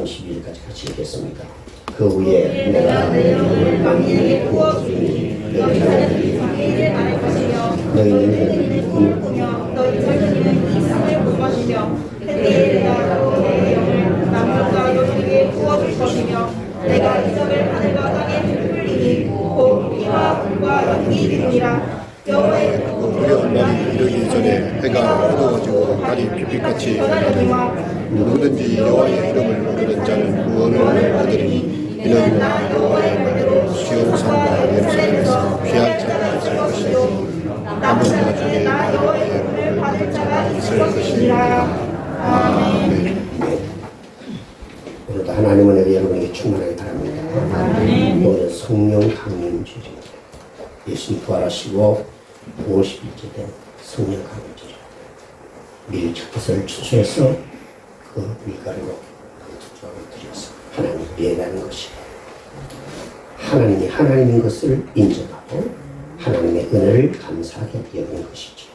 12절까지 같이 읽겠습니다. 그 후에 내가 내 영을 광야에 부어주리니 너희 자녀들이 장애인을 말할 것이며 너희는 꿈을 꾸며 너희 자녀들은 이상을 볼 것이며 그때에 내가 또 내 영을 남녀가 여종에게 부어줄 것이며 내가 이적을 하늘과 땅에 풀리니 곧 피와 불과 연기 되리라. 여호와의 두려운 날이 이르기 전에 해가 어두워지고 달이 빛빛같이 변하리니 누구든지 여호와의 이름을 부르는 자는 구원을 얻으리니 이는 나 여호와의 말대로 시온산과 예루살렘에서 귀한 자가 있을 것이요 남은 자 중에 나 여호와의 이름을 받을 자가 있을 것이니라. 아멘. 오늘도 하나님은 여러분에게 충만하게 바랍니다. 오늘은 성령 강림 주일입니다. 예수님 부활하시고 50일째 된 성령 강림 주일. 미리 첫 것을 추수해서 그 밀가루로 투주하고 드려서 하나님을 예배하는 것이에요. 하나님이 하나님인 것을 인정하고 하나님의 은혜를 감사하게 여기는 것이죠.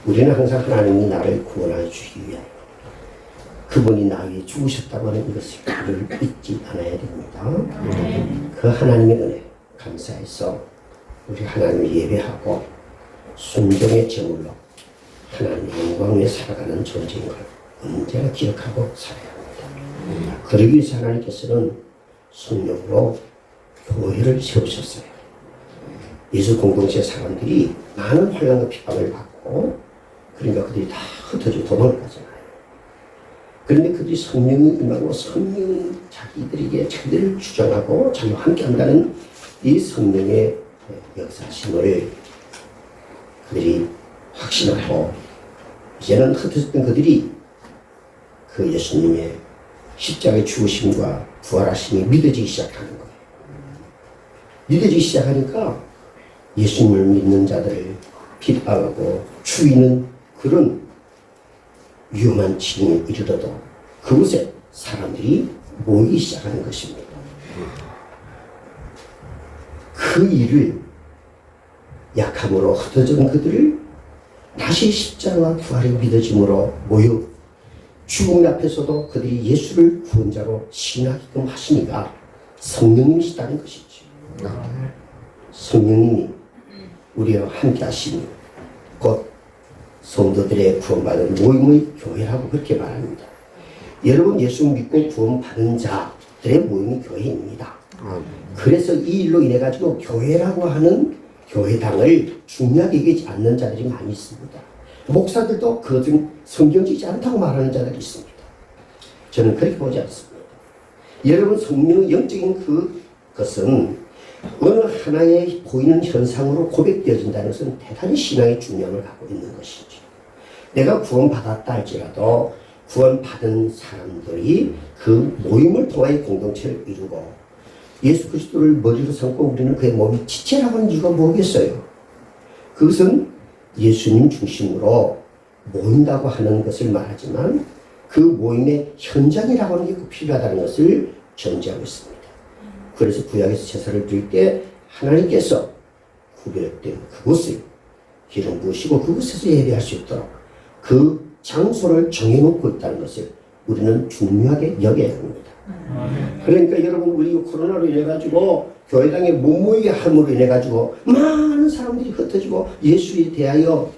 우리는 항상 하나님이 나를 구원하여 주기 위하여 그분이 나 위해 죽으셨다고 하는 이것을 잊지 않아야 됩니다. 그 하나님의 은혜 감사해서 우리 하나님을 예배하고 순종의 제물로 하나님의 영광 위에 살아가는 존재인 걸 언제나 기억하고 살아야 합니다. 그러기 위해서 하나님께서는 성령으로 교회를 세우셨어요. 예수 공동체 사람들이 많은 환난과 핍박을 받고 그러니까 그들이 다 흩어지고 도망가잖아요. 그런데 그들이 성령이 임하고 성령 자기들에게 자기들을 주장하고 자기와 함께 한다는 이 성령의 역사심을 그들이 확신하고 이제는 흩어졌던 그들이 그 예수님의 십자가의 죽으심과 부활하심이 믿어지기 시작하는 거예요. 믿어지기 시작하니까 예수님을 믿는 자들을 핍박하고 죽이는 그런 위험한 지경에 이르러도 그곳에 사람들이 모이기 시작하는 것입니다. 그 일을 약함으로 흩어진 그들을 다시 십자가와 부활이 믿어짐으로 모여 죽음 앞에서도 그들이 예수를 구원자로 신하게끔 하시니까 성령님이시다는 것이죠. 성령님이 우리와 함께 하시니 곧 성도들의 구원받은 모임의 교회라고 그렇게 말합니다. 여러분 예수 믿고 구원받은 자들의 모임이 교회입니다. 그래서 이 일로 인해 가지고 교회라고 하는 교회당을 중요하게 여기지 않는 자들이 많이 있습니다. 목사들도 그것은 성경지지 않다고 말하는 자들이 있습니다. 저는 그렇게 보지 않습니다. 여러분 성령의 영적인 그것은 어느 하나의 보이는 현상으로 고백되어진다는 것은 대단히 신앙의 중요함을 갖고 있는 것이죠. 내가 구원받았다 할지라도 구원받은 사람들이 그 모임을 통하여 공동체를 이루고 예수 그리스도를 머리로 삼고 우리는 그의 몸이 지체라고 하는 이유가 뭐겠어요? 그것은 예수님 중심으로 모인다고 하는 것을 말하지만 그 모임의 현장이라고 하는 게 꼭 필요하다는 것을 전제하고 있습니다. 그래서 구약에서 제사를 드릴 때 하나님께서 구별된 그곳을 기름 부으시고 그곳에서 예배할 수 있도록 그 장소를 정해놓고 있다는 것을 우리는 중요하게 여겨야 합니다. 그러니까 여러분 우리 코로나로 인해 가지고 교회당에 못 모이게 함으로 인해 가지고 많은 사람들이 흩어지고 예수에 대하여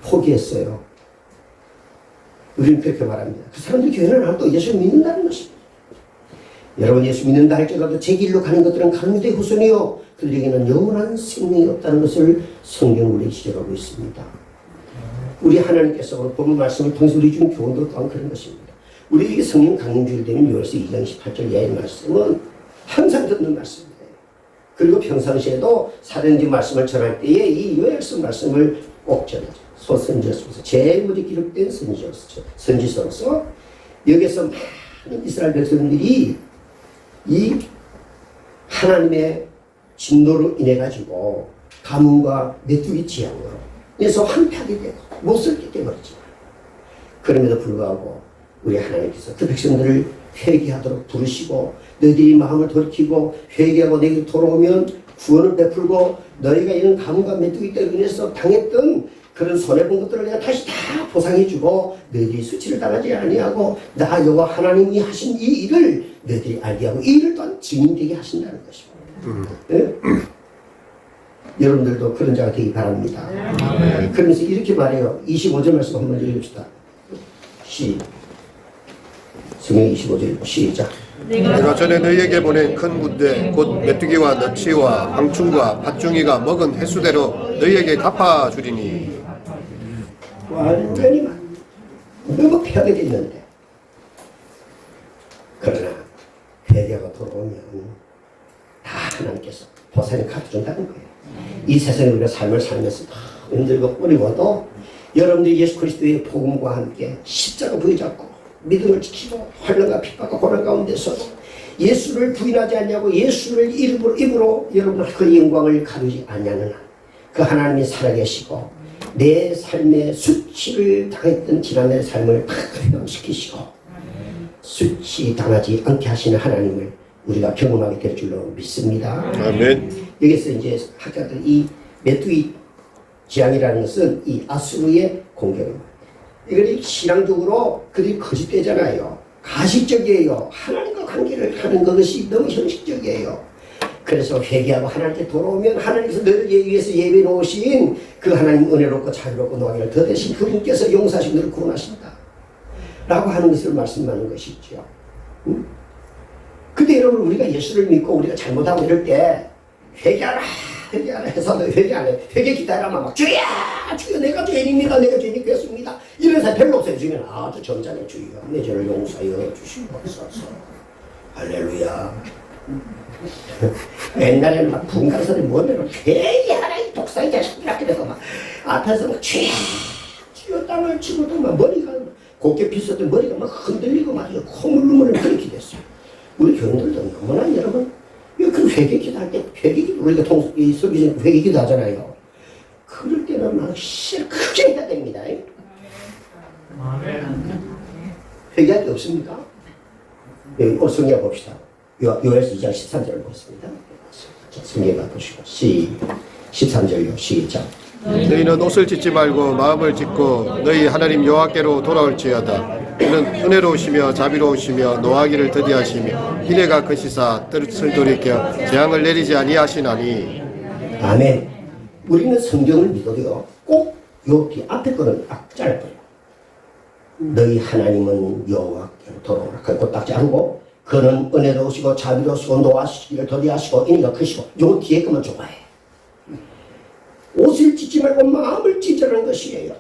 포기했어요. 우리는 그렇게 말합니다. 그 사람들이 교회를 안 또 예수 믿는다는 것입니다. 여러분 예수 믿는다 할지라도 제 길로 가는 것들은 강류대 후손이요 그들에게는 영원한 생명이 없다는 것을 성경 우리에게 지적하고 있습니다. 우리 하나님께서 오늘 본문 말씀을 통해서 우리 준 교훈도 또한 그런 것입니다. 우리에게 성령 강림주일 되는 요엘서 2장 18절 이하의 말씀은 항상 듣는 말씀이에요. 그리고 평상시에도 사도행전 말씀을 전할 때에 이 요엘서 말씀을 꼭 전하죠. 소선지서로서 제일 먼저 기록된 선지서로서 여기서 많은 이스라엘 백성들이 이 하나님의 진노로 인해 가지고 가뭄과 메뚜기 재앙으로 그래서 황폐하게 되고 못살게 되어버리죠. 그럼에도 불구하고 우리 하나님께서 그 백성들을 회개하도록 부르시고 너희들이 마음을 돌이키고 회개하고 내게로 돌아오면 구원을 베풀고 너희가 이런 가뭄과 메뚜기 때문에 인해서 당했던 그런 손해본 것들을 내가 다시 다 보상해주고 너희들이 수치를 당하지 아니하고 나 여호와 하나님이 하신 이 일을 너희들이 알게 하고 이 일을 또한 증인되게 하신다는 것입니다. 네? 여러분들도 그런 자가 되기 바랍니다. 그러면서 이렇게 말해요. 25절 말씀 한번 읽읍시다. 성경 25절 시작. 내가 전에 너희에게 보낸 큰 군대 곧 메뚜기와 너치와 황충과 팥중이가 먹은 횟수대로 너희에게 갚아주리니. 완전히 너무 패하게 됐는데 그러나 회개가 돌아오면 다 하나님께서 보상을 갚아준다는 거예요. 이 세상에 우리가 삶을 살면서 다 힘들고 어려워도 여러분들이 예수 그리스도의 복음과 함께 십자가 부여잡고 믿음을 지키고 환난과 핍박과 고난 가운데서도 예수를 부인하지 않냐고 예수를 입으로 여러분 그 영광을 가두지 않냐는 그 하나님이 살아계시고 내 삶의 수치를 당했던 지난날의 삶을 다 회복시키시고 수치 당하지 않게 하시는 하나님을 우리가 경험하게 될 줄로 믿습니다. 아멘. 여기서 이제 학자들 이 메뚜기 재앙이라는 것은 이 아수르의 공격입니다. 이걸 신앙적으로 그들이 거짓되잖아요. 가식적이에요. 하나님과 관계를 하는 것이 너무 형식적이에요. 그래서 회개하고 하나님께 돌아오면 하나님께서 너를 위해서 예배해 놓으신 그 하나님 은혜롭고 자유롭고 노하기를 더 대신 그분께서 용서하시고 너를 구원하신다 라고 하는 것을 말씀하는 것이죠. 응? 근데 여러분 우리가 예수를 믿고 우리가 잘못하고 이럴 때 회개하라 해서도 회개 안 해. 회개 기다리라면 막 주여 내가 죄인입니다. 내가 죄인이 되었습니다. 이런 사람 별로 없어요. 주면 아주 점잖은 주여 내 죄를 용서하여 주시옵소서. 할렐루야. 옛날에는 막 분간선이 뭐냐면 회개하라 이 독사의 자식들아 그래서 막 앞에서 막 주여 땅을 치고도 막 머리가 곱게 빗었던 머리가 막 흔들리고 막 콧물눈물을 그렇게 됐어요. 우리 교인들도 너무나 여러분 그 회개기도 할 때 회개기도 우리가 이 설교는 회개기도 하잖아요. 그럴 때는 막 씨를 크게 해야 됩니다. 회개할 게 없습니까? 여기 오늘 성경 봅시다. 요엘서 2장 13절을 보겠습니다. 성경 보시고 13절요 시작. 너희는 옷을 찢지 말고 마음을 찢고 너희 하나님 여호와께로 돌아올지어다. 그는 은혜로우시며 자비로우시며 노하기를 더디하시며 이래가 크시사 뜻을 돌이켜 재앙을 내리지 아니하시나니. 아멘. 우리는 성경을 믿어도요 꼭 요 뒤 앞에 거는 딱 짧아요. 너희 하나님은 여호와께로 돌아오라. 그거 딱 자르고 그는 은혜로우시고 자비로우시고 노하시기를 더디하시고 이래가 크시고 요 뒤에 거만 좋아해. 옷을 찢지 말고 마음을 찢으라는 것이에요.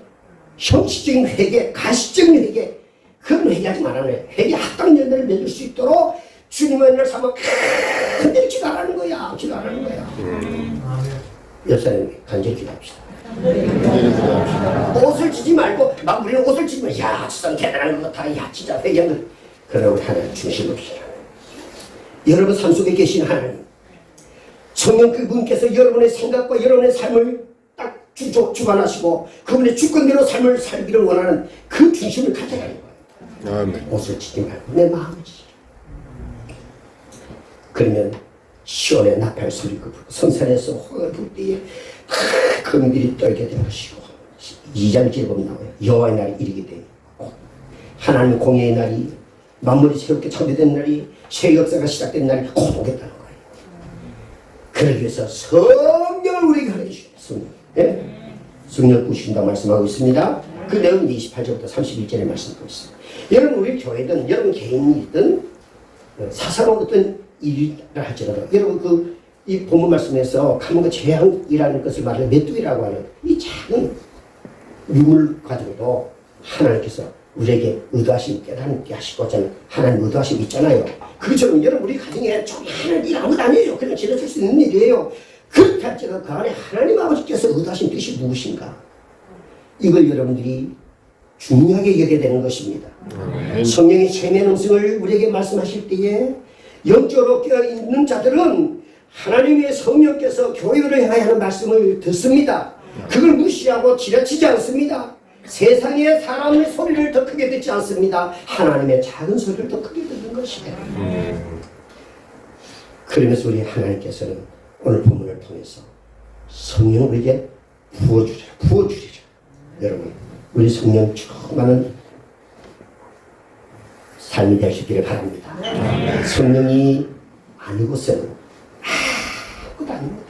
형식적인 회개, 가시적인 회개, 그런 회개하지 말아요. 회개 합당 연대를 맺을 수 있도록 주님의 은혜를 삼아 흔들리 기도하라는 거야. 기도하라는 거야. 여사님 간절히 기도합시다. 옷을 찢지 말고 막 우리는 옷을 찢으면 야 진짜 대단한 것 같아. 야 진짜 회개한 거. 그러나 우리 하나님 중심을 봅시다. 여러분 삶 속에 계신 하나님 성령 그분께서 여러분의 생각과 여러분의 삶을 딱 주관하시고 그분의 주권대로 삶을 살기를 원하는 그 중심을 가져가는 거예요. 아멘. 옷을 찢지 말고 내 마음을 찢어. 그러면 시온의 나팔 소리가 불고 성산에서 화가 불 때에 금들이 떨게 될 것이고 2장 제법이 나와요. 여호와의 날이 이르게 되고 하나님 공예의 날이 만물이 새롭게 창조된 날이 새 역사가 시작된 날이 곧 오겠다는 거예요. 그러기 위해서 성령을 우리에게 가르쳐주시오. 성령. 예? 성령 부으신다고 말씀하고 있습니다. 그 내용은 28절부터 31절에 말씀하고 있습니다. 여러분 우리 교회든 여러분 개인이든 사사로운 어떤 일이라 할지라도 여러분 이 본문 말씀에서 가문과 재앙이라는 것을 말하는 메뚜기라고 하는 이 작은 유물 가지고도 하나님께서 우리에게 의도하심 깨닫게 하시고자 하는 하나님 의도하심 있잖아요. 그것처럼 여러분 우리 가정에 좀 하는 일 아무것도 아니에요. 그냥 지나칠 수 있는 일이에요. 그렇게 할지라도 그 안에 하나님 아버지께서 의도하신 뜻이 무엇인가? 이걸 여러분들이 중요하게 여겨야 되는 것입니다. 성령의 체면 음성을 우리에게 말씀하실 때에 영적으로 깨어있는 자들은 하나님의 성령께서 교회를 향하여 하는 말씀을 듣습니다. 그걸 무시하고 지나치지 않습니다. 세상의 사람의 소리를 더 크게 듣지 않습니다. 하나님의 작은 소리를 더 크게 듣는 것이에요. 그러면서 우리 하나님께서는 오늘 본문을 통해서 성령을 우리에게 부어주리라. 여러분, 우리 성령 충만한 삶이 되시기를 바랍니다. 성령이 아니고서는 아무것도 아닙니다.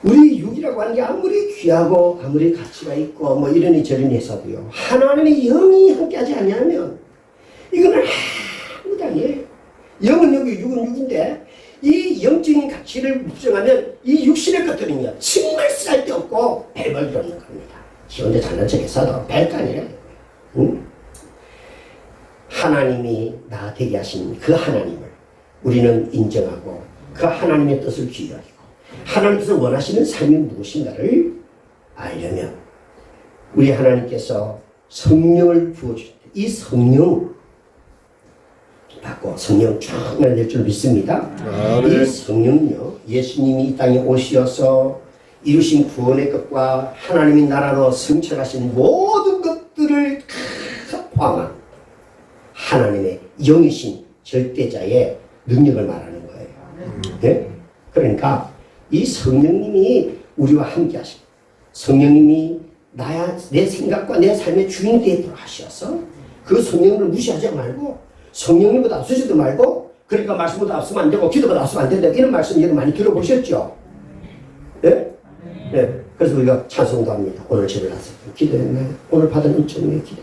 우리 육이라고 하는 게 아무리 귀하고 아무리 가치가 있고 뭐 이러니 저러니 해서도요, 하나님의 영이 함께하지 않냐면 이거는 아무것도 아니에요. 영은 여기, 육은 육인데 이 영적인 가치를 묵정하면 이 육신의 것들은요 정말 쓸데없고 별볼일 없는 겁니다. 지 혼자 잘난 척 했어도 별거 아니라. 응? 하나님이 나 되게 하신 그 하나님을 우리는 인정하고 그 하나님의 뜻을 기여하고 하나님께서 원하시는 삶이 무엇인가를 알려면 우리 하나님께서 성령을 부어주실 때 이 성령 받고 성령 충만히 될 줄 믿습니다. 이 성령은요, 예수님이 이 땅에 오시어서 이루신 구원의 것과 하나님의 나라로 성취하신 모든 것들을 다 포함한 하나님의 영이신 절대자의 능력을 말하는 거예요. 네? 그러니까 이 성령님이 우리와 함께 하시고 성령님이 내 생각과 내 삶의 주인이 되도록 하셔서 그 성령님을 무시하지 말고 성령님보다 앞서지도 말고 그러니까 말씀보다 앞서면 안 되고 기도보다 앞서면 안 된다 이런 말씀 여러분 많이 들어보셨죠? 네? 네. 그래서 우리가 찬송도 합니다. 오늘 집에 가서 기도했나요? 오늘 받은 은총의 기도.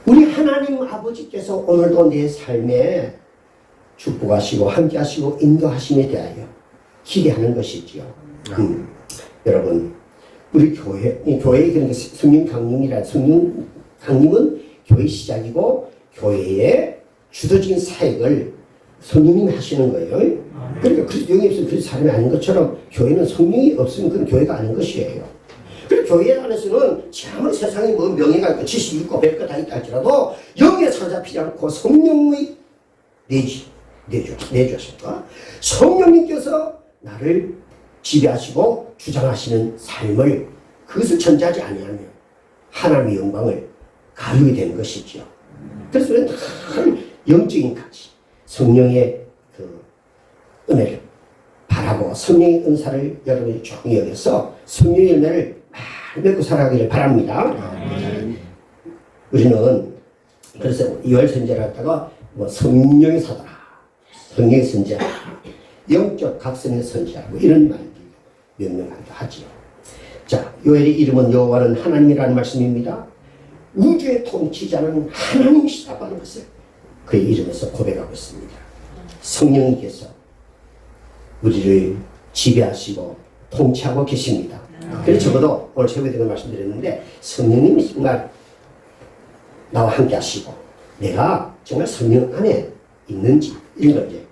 우리 하나님 아버지께서 오늘도 내 삶에 축복하시고 함께하시고 인도하심에 대하여 기대하는 것이지요. 여러분, 우리 교회의 그러니까 성령 강림이란 성령 강림은 교회 시작이고 교회의 주도적인 사역을 성령님이 하시는 거예요. 그러니까 영이 없으면 그 사람이 아닌 것처럼 교회는 성령이 없으면 그건 교회가 아닌 것이에요. 그리고 교회 안에서는 아무리 세상에 뭐 명예가 있고 지식이 있고 별거 다 있다 할지라도 영에 사로잡히지 않고 성령의 내주셨을까? 성령님께서 나를 지배하시고 주장하시는 삶을 그것을 전제하지 아니하면 하나님의 영광을 가르게 되는 것이죠. 그래서 우리는 큰 영적인 가치, 성령의 그 은혜를 바라고 성령의 은사를 여러분이 조용히 여겨서 성령의 열매를 많이 맺고 살아가기를 바랍니다. 우리는 그래서 유월선제를 하다가 뭐 성령의 사도라, 성령의 선지자, 영적 각성의 선지자고 이런 말들 명명하기도 하지요. 자, 요엘의 이름은 여호와는 하나님이라는 말씀입니다. 우주의 통치자는 하나님이시다고 하는 것을 그의 이름에서 고백하고 있습니다. 성령님께서 우리를 지배하시고 통치하고 계십니다. 그래서 적어도 오늘 새벽에 그런 말씀드렸는데 성령님이 정말 나와 함께 하시고 내가 정말 성령 안에 있는지 이런 걸 이제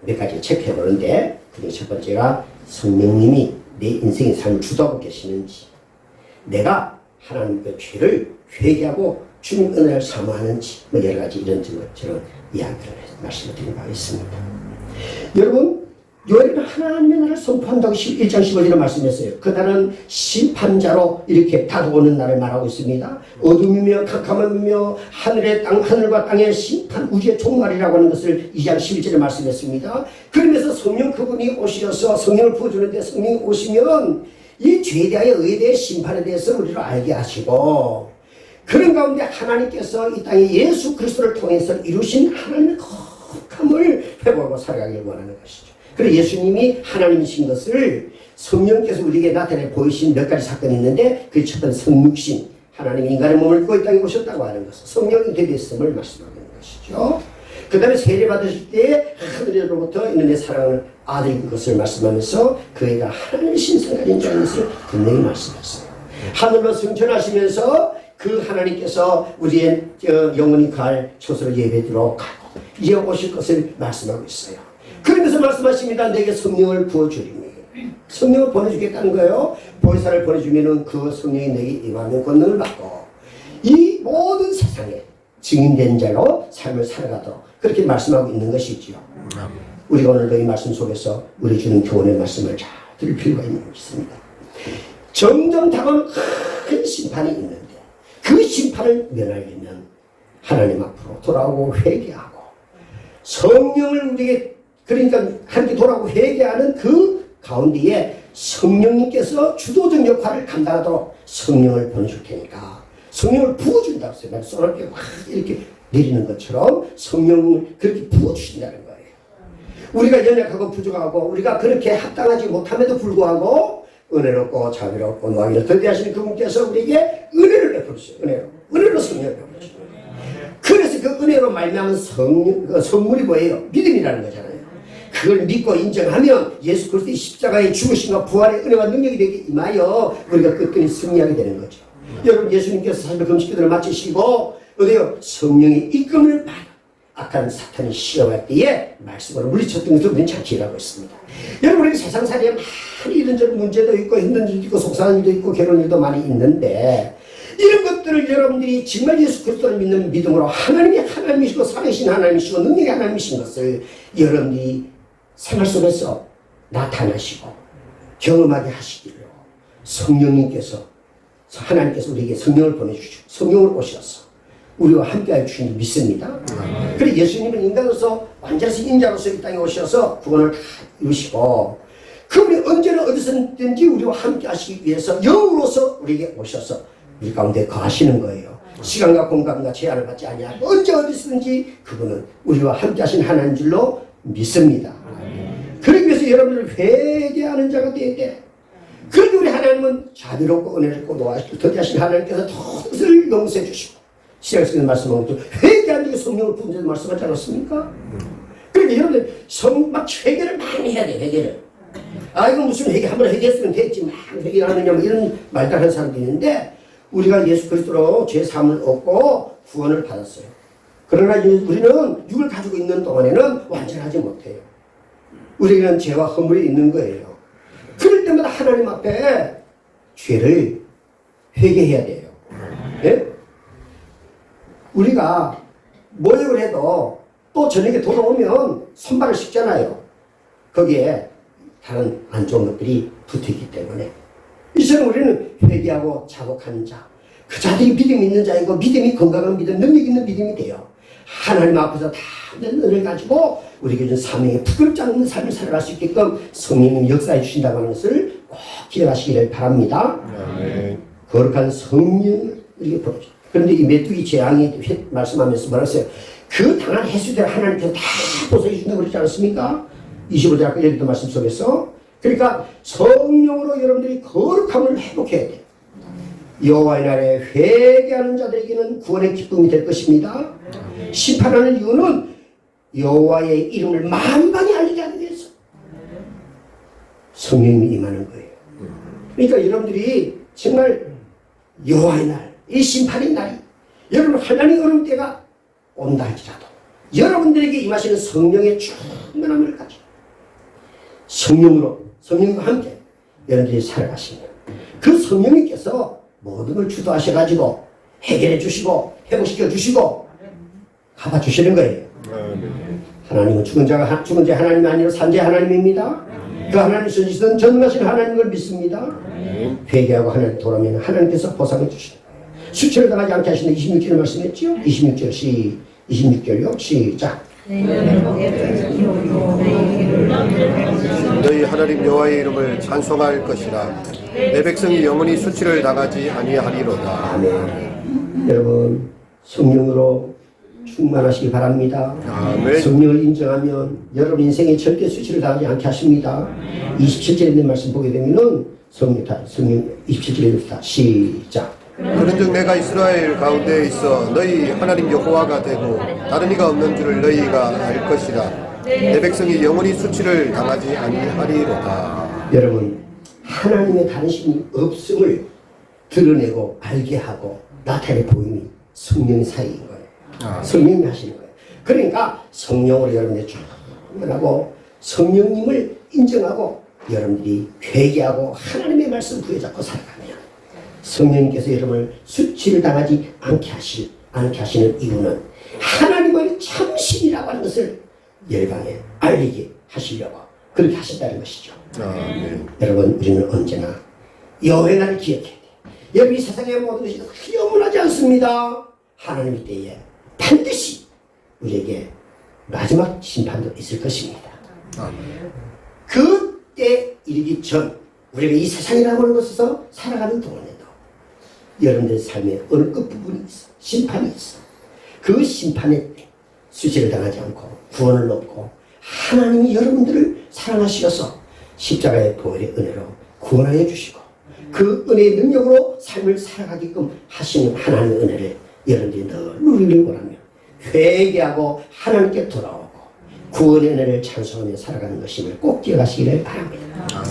몇 가지 체크해 보는데 그중에 첫 번째가 성령님이 내 인생의 삶을 주도하고 계시는지 내가 하나님의 죄를 회개하고 주님 은혜를 사모하는지 뭐 여러 가지 이런 것처럼 이야기를 말씀을 드리는 바가 있습니다. 여러분 요엘은 하나님의 나라를 선포한다고 1장 15절에 말씀했어요. 그날은 심판자로 이렇게 다가오는 날을 말하고 있습니다. 어둠이며 캄캄함이며 하늘과 땅의 심판 우주의 종말이라고 하는 것을 2장 11절에 말씀했습니다. 그러면서 성령 그분이 오셔서 성령을 부어주는데 성령이 오시면 이 죄에 대하여 의에 대해 심판에 대해서 우리를 알게 하시고 그런 가운데 하나님께서 이 땅에 예수 그리스도를 통해서 이루신 하나님의 거룩함을 회복하고 살아가길 원하는 것이죠. 그래서 예수님이 하나님이신 것을 성령께서 우리에게 나타내 보이신 몇 가지 사건이 있는데 그 첫 번째 성육신 하나님이 인간의 몸을 입고 이 땅에 오셨다고 하는 것은 성령이 되었음을 말씀하고 있는 것이죠. 그 다음에 세례 받으실 때 하늘로부터 있는 내 사랑하는 아들인 것을 말씀하면서 그 애가 하나님의 신성가진 자인 것을 분명히 말씀했어요. 하늘로 승천하시면서 그 하나님께서 우리의 영원히 갈 초소를 예배드리러 가고 이제 오실 것을 말씀하고 있어요. 그러면서 말씀하십니다. 내게 성령을 부어주리니 성령을 보내주겠다는 거예요. 보혜사를 보내주면 그 성령이 내게 임하는 권능을 받고 이 모든 세상에 증인된 자로 삶을 살아가도록 그렇게 말씀하고 있는 것이지요. 우리가 오늘도 이 말씀 속에서 우리 주는 교훈의 말씀을 잘 들을 필요가 있는 것입니다. 점점 다가오는 큰 심판이 있는데 그 심판을 면하려면 하나님 앞으로 돌아오고 회개하고 성령을 우리에게 그러니까 하나님께 돌아오고 회개하는 그 가운데에 성령님께서 주도적 역할을 감당하도록 성령을 보내줄 테니까 성령을 부어준다고 했어요. 쏘는 게 막 이렇게 내리는 것처럼 성령을 그렇게 부어주신다는 거예요. 우리가 연약하고 부족하고 우리가 그렇게 합당하지 못함에도 불구하고 은혜롭고 자비롭고 노하기를 더디하시는 그분께서 우리에게 은혜를 베풀으세요. 은혜로 성령을 베풀으세요. 그래서 그 은혜로 말미암은 선물이 뭐예요? 믿음이라는 거잖아요. 그걸 믿고 인정하면 예수 그리스도의 십자가의 죽으심과 부활의 은혜와 능력이 되게 임하여 우리가 끝까지 승리하게 되는 거죠. 여러분 예수님께서 40일 금식기도를 마치시고 어디요? 성령의 이끌림을 받아 악한 사탄이 시험할 때에 말씀으로 물리쳤던 것도 우리는 잘 기억하고 있습니다. 여러분 우리 세상살이에 많이 이런저런 문제도 있고 힘든 일도 있고 속상한 일도 있고 괴로운 일도 많이 있는데 이런 것들을 여러분들이 정말 예수 그리스도를 믿는 믿음으로 하나님이 하나님이시고 살아계신 하나님이시고 능력이 하나님이신 것을 여러분들이 생활 속에서 나타나시고 경험하게 하시기로 성령님께서 하나님께서 우리에게 성령을 보내주시고 성령을 오셔서 우리와 함께할 주님을 믿습니다. 그리고 예수님은 인간으로서 완전히 인자로서 이 땅에 오셔서 구원을 다 이루시고 그분이 언제나 어디서든지 우리와 함께 하시기 위해서 영으로서 우리에게 오셔서 우리 가운데 거하시는 거예요. 시간과 공간과 제한을 받지 아니하고 언제 어디서든지 그분은 우리와 함께 하신 하나님 줄로 믿습니다. 그러기 위해서 여러분을 회개하는 자가 되어야 돼. 그런데 우리 하나님은 자비롭고 은혜롭고 노하시고 더디하신 하나님께서 것을 용서해 주시고 시작에서 있는 말씀은 회개한 적에 성령을 부은다는 말씀하지 않았습니까? 그러니까 여러분들 막 회개를 많이 해야 돼. 회개를. 아 이거 무슨 회개 한번 회개했으면 됐지 막 회개를 하느냐 뭐 이런 말도 하는 사람도 있는데 우리가 예수 그리스도로 죄 사함을 얻고 구원을 받았어요. 그러나 우리는 육을 가지고 있는 동안에는 완전하지 못해요. 우리는 죄와 허물이 있는 거예요. 그럴 때마다 하나님 앞에 죄를 회개해야 돼요. 예? 우리가 모욕을 해도 또 저녁에 돌아오면 손발을 씻잖아요. 거기에 다른 안 좋은 것들이 붙어있기 때문에 이제는 우리는 회개하고 자복하는 자, 그 자들이 믿음 있는 자이고 믿음이 건강한 믿음, 능력 있는 믿음이 돼요. 하나님 앞에서 다 은혜를 가지고 우리에게 준 사명에 부끄럽지 않는 삶을 살아갈 수 있게끔 성령님 역사해 주신다고 하는 것을 꼭 기억하시기를 바랍니다. 거룩한 성령을 우리에게 보여주십니다. 그런데 이 메뚜기 재앙이 말씀하면서 뭐라 했어요? 그 당한 해수대로 하나님께서 다 보상해 준다고 그러지 않았습니까? 25절 아까 얘기도 말씀 속에서. 그러니까 성령으로 여러분들이 거룩함을 회복해야 돼요. 여호와의 날에 회개하는 자들에게는 구원의 기쁨이 될 것입니다. 심판하는 이유는 여호와의 이름을 만방에 알리게 하기 위해서 성령님이 임하는 거예요. 그러니까 여러분들이 정말 여호와의 날, 이 심판의 날이 여러분 하나님 어려운 때가 온다 할지라도 여러분들에게 임하시는 성령의 충만함을 가지고 성령과 함께 여러분들이 살아가시면 그 성령님께서 모든 걸 주도하셔가지고 해결해 주시고 회복시켜 주시고 갚아주시는 거예요. 하나님은 죽은 자 하나님이 아니라 산자 하나님입니다. 그 하나님 선지시던 전능하신 하나님을 믿습니다. 회개하고 하나님 돌아오면 하나님께서 보상해 주시는 거예요. 수치를 당하지 않게 하시는 26절을 말씀했죠. 26절요. 시작. 너희 하나님 여호와의 이름을 찬송할 것이라. 내 백성이 영원히 수치를 당하지 아니하리로다. 아멘. 여러분 성령으로 충만하시기 바랍니다. 아멘. 성령을 인정하면 여러분 인생에 절대 수치를 당하지 않게 하십니다. 27절에 있는 말씀 보게 되면은 성령 27절에 시작. 그런즉 내가 이스라엘 가운데 있어 너희 하나님 여호와가 되고 다른 이가 없는 줄을 너희가 알 것이라. 내 백성이 영원히 수치를 당하지 아니하리로다. 여러분 하나님의 다른 신이 없음을 드러내고 알게 하고 나타내 보임이 성령의 사이인 거예요. 성령이 하시는 거예요. 그러니까 성령으로 여러분들이 충만하고 성령님을 인정하고 여러분들이 회개하고 하나님의 말씀 부여잡고 살아가면 성령님께서 여러분을 수치를 당하지 않게 하시는 이유는 하나님의 참신이라고 하는 것을 열방에 알리게 하시려고 그렇게 하신다는 것이죠. 여러분 우리는 언제나 여호와의 날을 기억해야 돼요. 여러분 이 세상의 모든 것이 영원하지 않습니다. 하나님의 때에 반드시 우리에게 마지막 심판도 있을 것입니다. 그때 이르기 전 우리가 이 세상이라고 하는 곳에서 살아가는 동안에도 여러분들의 삶에 어느 끝부분이 있어. 심판이 있어. 그 심판에 수치를 당하지 않고 구원을 얻고 하나님이 여러분들을 사랑하시어서 십자가의 보혈의 은혜로 구원하여 주시고 그 은혜의 능력으로 삶을 살아가게끔 하시는 하나님의 은혜를 여러분들이 늘 누리길 원하며 회개하고 하나님께 돌아오고 구원의 은혜를 찬송하며 살아가는 것임을 꼭 기억하시기를 바랍니다.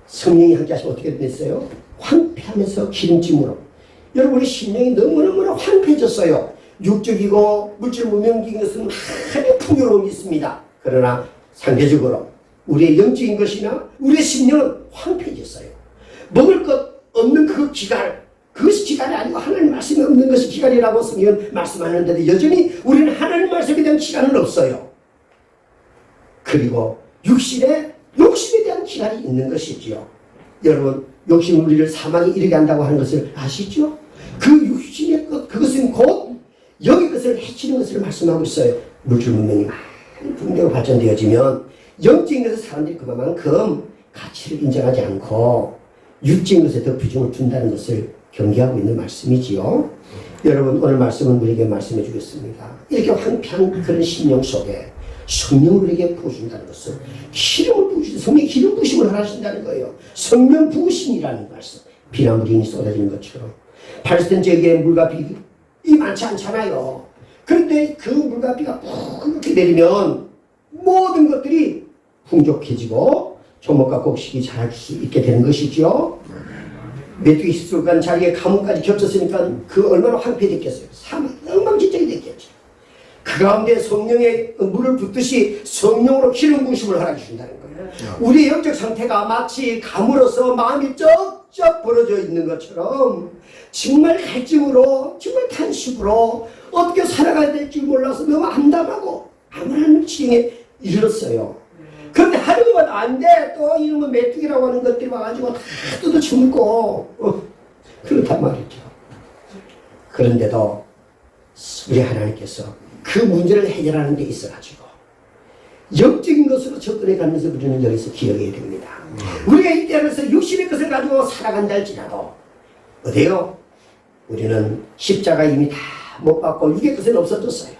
성령이 함께 하시면 어떻게 됐어요? 황폐하면서 기름짐으로 여러분 우리 심령이 너무너무 황폐해졌어요. 육적이고 물질 무명적인 것은 많이 풍요로움이 있습니다. 그러나 상대적으로 우리의 영적인 것이나 우리의 심령은 황폐해졌어요. 먹을 것 없는 그 기갈, 그것이 기갈이 아니고 하나님 말씀이 없는 것이 기갈이라고 성경은 말씀하는데도 여전히 우리는 하나님 말씀에 대한 기갈은 없어요. 그리고 욕심에 대한 기갈이 있는 것이지요. 여러분 욕심은 우리를 사망에 이르게 한다고 하는 것을 아시죠? 그 욕심의 것, 그것은 곧 영의 것을 해치는 것을 말씀하고 있어요. 물질 문명이 많이 분명히 발전되어지면 영적인 것을 사람들이 그만큼 가치를 인정하지 않고 육적인 것에 더 비중을 둔다는 것을 경계하고 있는 말씀이지요. 여러분 오늘 말씀은 우리에게 말씀해 주겠습니다. 이렇게 황폐한 그런 심령 속에 성령을 우리에게 부어준다는 것은 기름을 부으신다. 성령이 기름 부으심을 하신다는 거예요. 성령 부으심이라는 말씀. 비나물이 쏟아지는 것처럼 팔스텐 지역에 물과 비 많지 않잖아요. 그런데 그 물과 비가 그렇게 내리면 모든 것들이 풍족해지고 조목과 곡식이 자랄 수 있게 되는 것이죠. 메뚜기 숲속간 자기의 가뭄까지 겹쳤으니까 그 얼마나 황폐됐겠어요. 사망 엉망진창이 됐겠죠. 그 가운데 성령의 물을 붓듯이 성령으로 기름 부으심을 하라 주신다는 거예요. 우리의 영적 상태가 마치 가물어서 마음이 쩍쩍 벌어져 있는 것처럼 정말 갈증으로 정말 탄식으로 어떻게 살아가야 될지 몰라서 너무 암담하고 암울한 지경에 이르렀어요. 그런데 하루만 안 돼. 또 이런 거 메뚜기라고 하는 것들이 와가지고 다 뜯어쳐먹고 그렇단 말이죠. 그런데도 우리 하나님께서 그 문제를 해결하는 데 있어가지고 영적인 것으로 접근해 가면서 우리는 여기서 기억해야 됩니다. 우리가 이 땅에서 육신의 것을 가지고 살아간다 할지라도 어때요? 우리는 십자가 이미 다 못 받고 육의 것은 없어졌어요.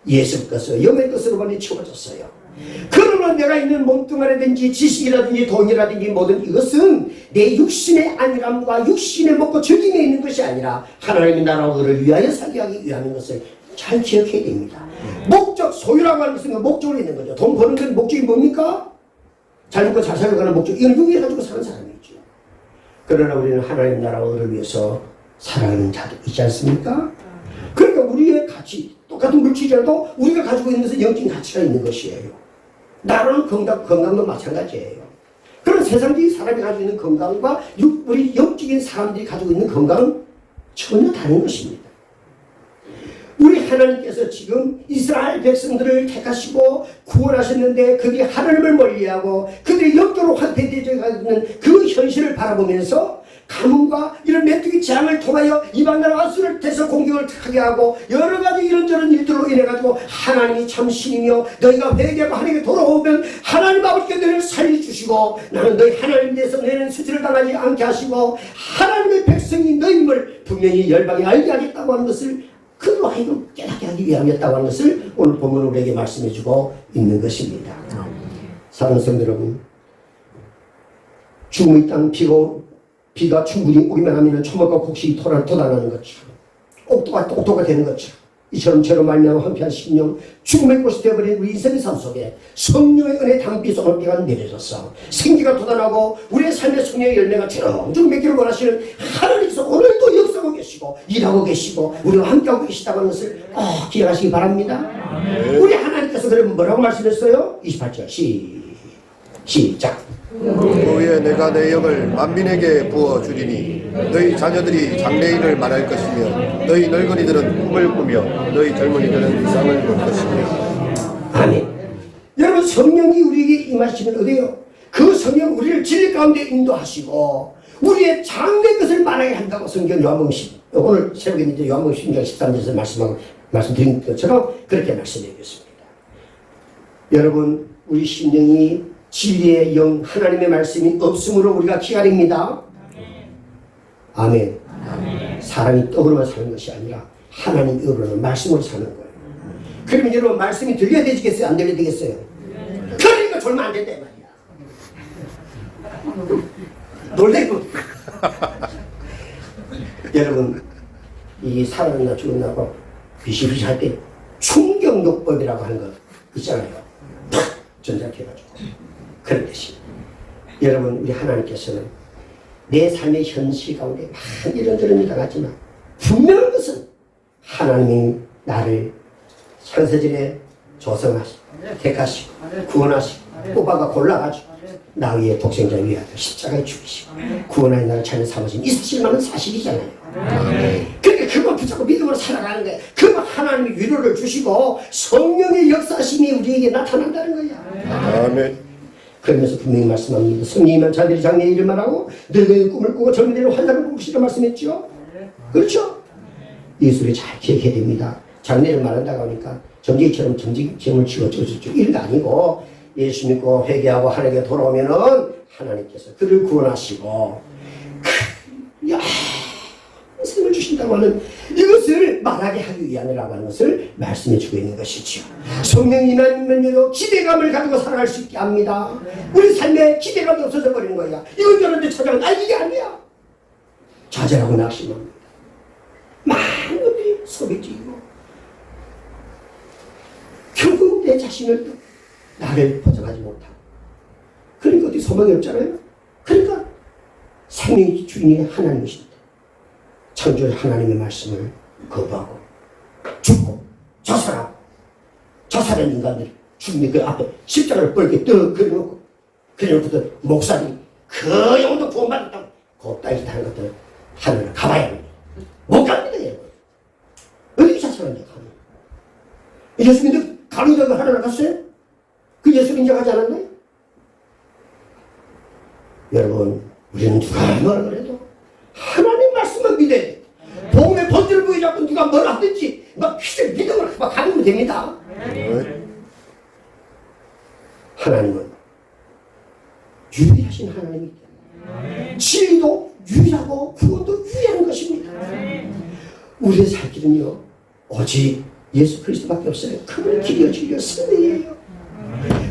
예수 것으로 영의 것으로만 채워졌어요. 그러면 내가 있는 몸뚱아리든지 지식이라든지 돈이라든지 모든 이것은 내 육신의 안일함과 육신의 먹고 즐김에 있는 것이 아니라 하나님의 나라를 위하여 살게 하기 위한 것을 잘 기억해야 됩니다. 목적, 소유라고 하는 것은 목적으로 있는 거죠. 돈 버는 건 목적이 뭡니까? 잘 먹고 잘 살아가는 목적. 이걸 육에 가지고 사는 사람이죠. 그러나 우리는 하나님 나라를 위해서 살아가는 자도 있지 않습니까? 그러니까 우리의 가치, 똑같은 물질이라도 우리가 가지고 있는 것은 영적인 가치가 있는 것이에요. 나라는 건강도 마찬가지예요. 그런 세상적인 사람이 가지고 있는 건강과 우리 영적인 사람들이 가지고 있는 건강은 전혀 다른 것입니다. 우리 하나님께서 지금 이스라엘 백성들을 택하시고 구원하셨는데 그들이 하나님을 멀리하고 그들이 영적으로 황폐되어 있는 그 현실을 바라보면서 가뭄과 이런 메뚜기 재앙을 통하여 이방 나라 아수르를 대서 공격을 하게 하고 여러 가지 이런저런 일들로 인해 가지고 하나님이 참 신이며 너희가 회개하고 하나님께 돌아오면 하나님 아버지께 너희를 살려주시고 나는 너희 하나님 대해서 너희는 수치를 당하지 않게 하시고 하나님의 백성이 너희임을 분명히 열방에 알게 하겠다고 하는 것을 그로 하여금 깨닫게 하기 위함이었다고 하는 것을 오늘 본문으로 우리에게 말씀해주고 있는 것입니다. 사랑하는 성도 여러분, 죽음의 땅 비가 충분히 오기만 하면 초목과 곡식이 돋아나는 것처럼 옥토가 되는 것처럼 이처럼 죄로 말미암아 황폐한 심령 죽음의 꽃이 되어버린 우리 인생의 삶 속에 성령의 은혜 담비 소금비가 내려져서 생기가 돋아나고 우리의 삶의 성령의 열매가 주렁주렁 맺기를 원하시는 하나님께서 오늘도 역사하고 계시고 일하고 계시고 우리와 함께하고 계시다고 하는 것을 기억하시기 바랍니다. 우리 하나님께서 그러면 뭐라고 말씀했어요? 28절 시작. 그 후에 내가 내 영을 만민에게 부어주리니 너희 자녀들이 장래일을 말할 것이며 너희 늙은이들은 꿈을 꾸며 너희 젊은이들은 이상을 볼 것이며. 아멘. 여러분 성령이 우리에게 임하시면 어때요? 그 성령 우리를 진리 가운데 인도하시고 우리의 장래 것을 말하게 한다고 성경 요한복음 오늘 새벽에 이제 요한복음 16장 13절에서 말씀드린 것처럼 그렇게 말씀해 주셨습니다. 여러분 우리 심령이 진리의 영 하나님의 말씀이 없으므로 우리가 기다립니다. 아멘. 사람이 떡으로만 사는 것이 아니라 하나님 떡으로는 말씀으로 사는 거예요. 그러면 여러분 말씀이 들려야 되겠어요? 안 들려야 되겠어요? 그러니까 졸면 안 된다 말이야. 놀래고 여러분 이 살아났나 죽었나고 비실비실할 때 충격요법이라고 하는 거 있잖아요. 탁 전작해가지고 그렇듯이 여러분 우리 하나님께서는 내 삶의 현실 가운데 많은 이런저런 일이 당하지만 분명한 것은 하나님이 나를 창세전에 조성하시고 택하시고 구원하시고 뽑아가 골라가지고 나 위에 독생자 위에 십자가에 죽이시고 구원하는 나를 찾는 삼으신 이 사실만은 사실이잖아요. 그러니까 그거 붙잡고 믿음으로 살아가는 거예요. 그거 하나님이 위로를 주시고 성령의 역사심이 우리에게 나타난다는 거야. 아멘. 그러면서 분명히 말씀합니다. 성령이만 자들이 장래의 일을 말하고 늙은이 꿈을 꾸고 젊은이를 환상을 보시라 말씀했죠. 그렇죠? 이 소리 잘 기억해야 됩니다. 장래를 말한다고 하니까 정직이처럼 정직점을 지어주죠. 이런 거 아니고 예수 믿고 회개하고 하나님께 돌아오면은 하나님께서 그를 구원하시고 생을 주신다고 하는 이것을 말하게 하기 위함이라고 하는 것을 말씀해 주고 있는 것이죠. 성령이만면요 기대감을 가지고 살아갈 수 있게 합니다. 우리 삶에 기대감이 없어져 버리는 거야. 이건 저런데 찾아가 이게 아니야. 좌절하고 낙심합니다. 많은 것들이 소비지고 결국 내 자신을 또 나를 보장하지 못하고 그러니까 어디 소망이 없잖아요. 그러니까 생명의 주인이 하나님이신데 창조의 하나님의 말씀을 거부하고 죽고 자살한 인간들이 죽는 그 앞에 십자가를 뻘게 떡 그려놓고 목사님 그 영혼도 구원받았다고 곱다이 다른 것들은 하늘을 가봐야 합니다. 못 갑니다 여러분. 어디 자살한다고 하면 예수 믿는 가론자가 하나를 갔어요? 그 예수 인정하지 않았나요? 여러분 우리는 누가 뭐라 그래도 하나님 말씀만 믿어야 돼. 복음의 본질을 보여잡고 누가 뭐라 하든지 막 휘절 믿음으로 막 가면 됩니다. 하나님은 유일하신 하나님이기 때문에 진리도 유일하고 구원도 유일한 것입니다. 우리의 살 길은요 오직 예수 그리스도밖에 없어요. 그분은 길이요 진리요 생명이에요.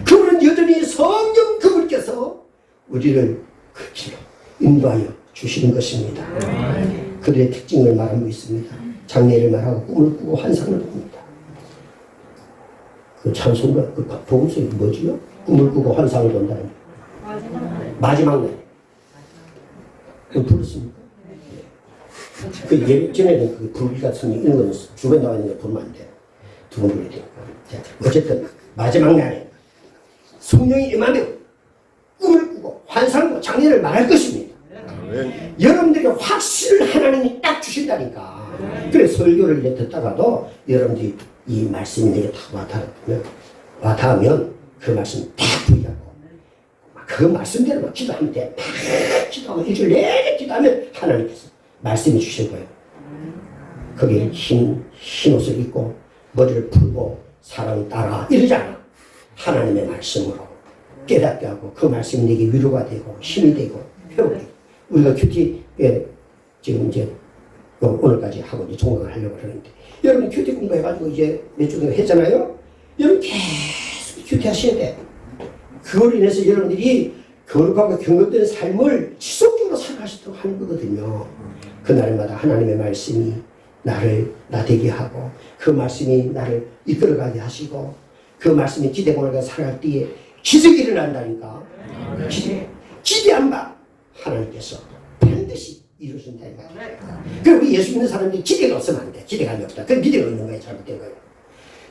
그분은 여전히 성령 그분께서 우리를 그 길로 인도하여 주시는 것입니다. 그들의 특징을 말하고 있습니다. 장래를 말하고 꿈을 꾸고 환상을 꿉니다. 그 찬송가 그 복음서에 뭐지요? 꿈을 꾸고 환상을 본다는 마지막 날. 그 부르십니까? 그 예전에는 그 불기 같은 이런 거는 주변에 나와 있는 거 보면 안 돼요. 두 번 불러야 되니까. 어쨌든 마지막 날에 성령이 임하면 꿈을 꾸고 환상과 장래를 말할 것입니다. 아멘. 여러분들에게 확신을 하나님이 딱 주신다니까. 그래 설교를 이제 듣다가도 여러분들이 이 말씀이 내게 딱 와닿으면 그 말씀 딱 부여하고 그 말씀대로 막 기도하면 돼. 막 기도하고 일주일 내내 기도하면 하나님께서 말씀해 주실 거예요. 거기에 흰 옷을 입고 머리를 풀고 사랑 따라 이러잖아. 하나님의 말씀으로 깨닫게 하고 그 말씀이 내게 위로가 되고 힘이 되고 회복이 되고 우리가 큐티에 지금 이제 오늘까지 하고 이제 종강을 하려고 그러는데 여러분 큐티 공부해가지고 이제 몇 주 정도 했잖아요. 여러분 계속 큐티 하셔야 돼. 그걸로 인해서 여러분들이 거룩하고 경건된 삶을 지속적으로 살아갈 수 있도록 하는 거거든요. 그날마다 하나님의 말씀이 나를 나되게 하고 그 말씀이 나를 이끌어가게 하시고 그 말씀이 기대고나가 살아갈 때에 기적이 일어난다니까. 기대한 바 하나님께서 반드시 이루신다 이 말이에요. 그리고 예수 믿는 사람들이 기대가 없으면 안 돼. 기대감이 없다. 그 기대가 있는 거예요. 잘못된 거예요.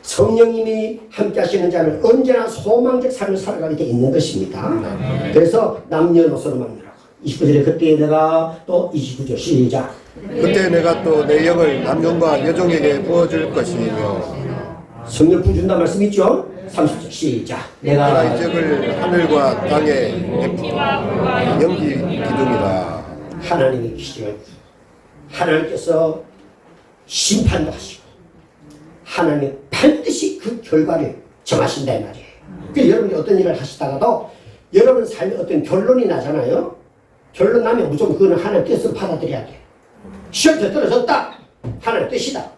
성령님이 함께 하시는 자는 언제나 소망적 삶을 살아가게 돼 있는 것입니다. 그래서 남녀노소로 만나라고 29절에 그때 내가 또 29절 시작 그때 내가 또 내 영을 남종과 여종에게 부어줄 것이며 성령 부준다 말씀 있죠? 30절 시작 내가 이 적을 하늘과 땅의 연기 기둥이라. 하나님의 기준을 하나님께서 심판도 하시고 하나님이 반드시 그 결과를 정하신다 이 말이에요. 그러니까 여러분이 어떤 일을 하시다가도 여러분 삶에 어떤 결론이 나잖아요. 결론 나면 무조건 그거는 하나님의 뜻을 받아들여야 돼. 시험에 떨어졌다. 하나님의 뜻이다.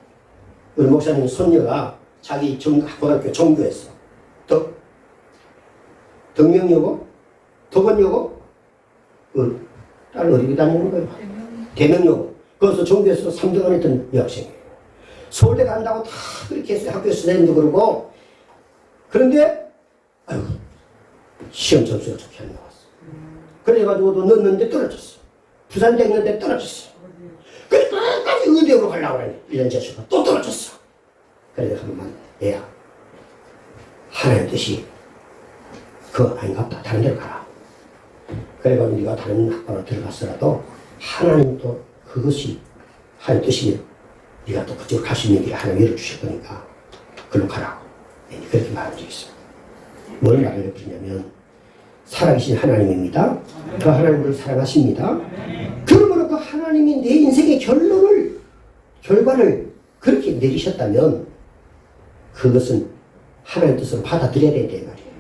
우리 목사님 손녀가 자기 고등학교 정교했어. 덕명여고? 덕원여고? 딸 어디 다니는 거예요? 대명여고. 거기서 정교에서 3등을 했던 여학생이에요. 서울대 간다고 다 그렇게 했어요. 학교 선생님도 그러고. 그런데 아유, 시험 점수가 좋게 안 나왔어. 그래가지고 또 넣었는데 떨어졌어. 부산대 있는데 떨어졌어. 그래 끝까지 의대로 가려고 그러네. 1년 제수가 또 떨어졌어. 그래서 한번 얘야, 하나님 뜻이 그거 아닌갑다. 다른 데로 가라. 그래가지고 네가 다른 학과로 들어갔더라도 하나님도 그것이 하나님 뜻이면 네가 또 그쪽으로 갈 수 있는 길을 하나님 열어주실 거니까 그로 가라고 그렇게 말한 적이 있어요. 뭘 말을 해주냐면 살아계신 하나님입니다. 그 하나님을 사랑하십니다. 그러므로 그 하나님이 내 인생의 결과를 그렇게 내리셨다면 그것은 하나님 뜻으로 받아들여야 된다 이 말이에요.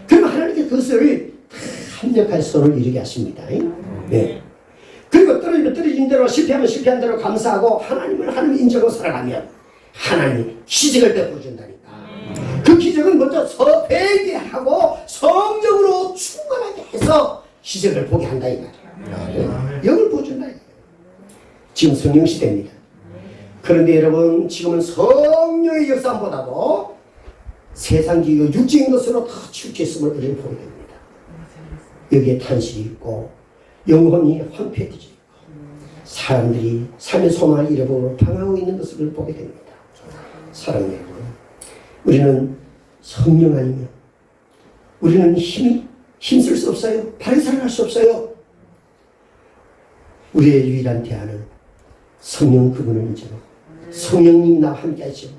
그러면 하나님께 그것을 합력할 선을 이루게 하십니다. 네. 그리고 떨어진 대로 실패하면 실패한 대로 감사하고 하나님을 하나님 인정하고 살아가면 하나님이 기적을 베풀어준다니까. 그 기적은 먼저 회개하고 성령으로 충만하게 해서 기적을 보게 한다 이 말이에요. 영을 보여준다 이 말이에요. 지금 성령 시대입니다. 그런데 여러분 지금은 성령의 역사보다도 세상적이고 육적인 것으로 더 치우쳤음을 우리는 보게 됩니다. 여기에 탄식이 있고 영혼이 황폐해지고 사람들이 삶의 소망을 잃어버리고 방황하고 있는 것을 보게 됩니다. 사랑하는 여러분, 우리는 성령 아니면 우리는 힘쓸 수 없어요. 바르게 살아갈 수 없어요. 우리의 유일한 대안은 성령 그분을 인정하고 성령님이 나와 함께 하시면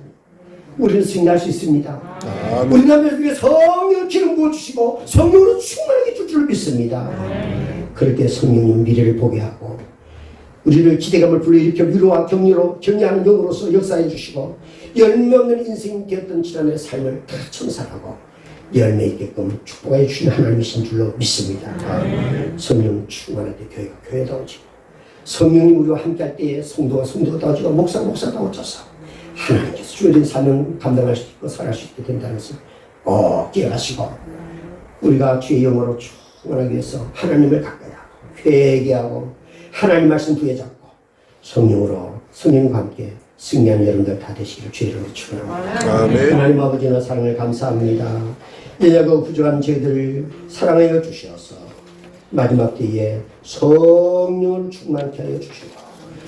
우리는 승리할 수 있습니다. 우리는 우리의 성령 기름 부어주시고 성령으로 충만하게 줄 줄 믿습니다. 그럴 때 성령님 미래를 보게 하고 우리를 기대감을 불러일으켜 위로와 격려로 격려하는 영으로서 역사해 주시고 열매 없는 인생이 되었던 지난해 삶을 다 청산하고 열매 있게끔 축복해 주신 하나님이신 줄로 믿습니다. 성령 충만할 때 교회가 오지고 성령님 우리와 함께할 때에 성도가 다워지고 목사가 다워져서 하나님께서 주어진 사명 감당할 수 있고 살아갈 수 있게 된다는 것을 깨어가시고 우리가 주의 영으로 충만하기 위해서 하나님을 가까이 하고 회개하고 하나님 말씀 부여잡고 성령님과 함께 승리하는 여러분들 다 되시기를 주의 이름으로 축원합니다. 하나님 아버지나 사랑을 감사합니다. 연약하고 부족한 저희들을 사랑하여 주셔서 마지막 때에 성령을 충만케 하여 주시고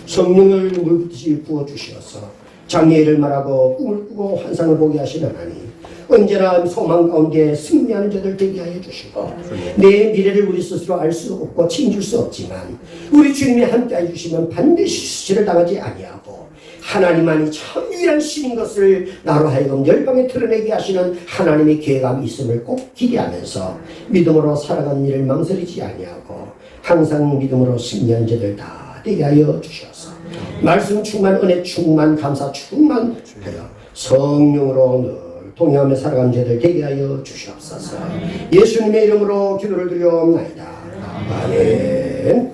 성령을 물붓듯이 부어주셔서 장래를 말하고 꿈을 꾸고 환상을 보게 하신 하나님, 언제나 소망 가운데 승리하는 자들 되게 하여 주시고 내 미래를 우리 스스로 알 수 없고 책임질 수 없지만 우리 주님이 함께 해주시면 반드시 수치를 당하지 아니하고 하나님만이 참 유일한 신인 것을 나로 하여금 열방에 드러내게 하시는 하나님의 계획함이 있음을 꼭 기대하면서 믿음으로 살아가는 일을 망설이지 아니하고 항상 믿음으로 승리한 자들 다 되게 하여 주셔서 말씀 충만, 은혜 충만, 감사 충만하여 성령으로 늘 동행하며 살아가는 자들 되게 하여 주시옵소서. 예수님의 이름으로 기도를 드리옵나이다. 아멘.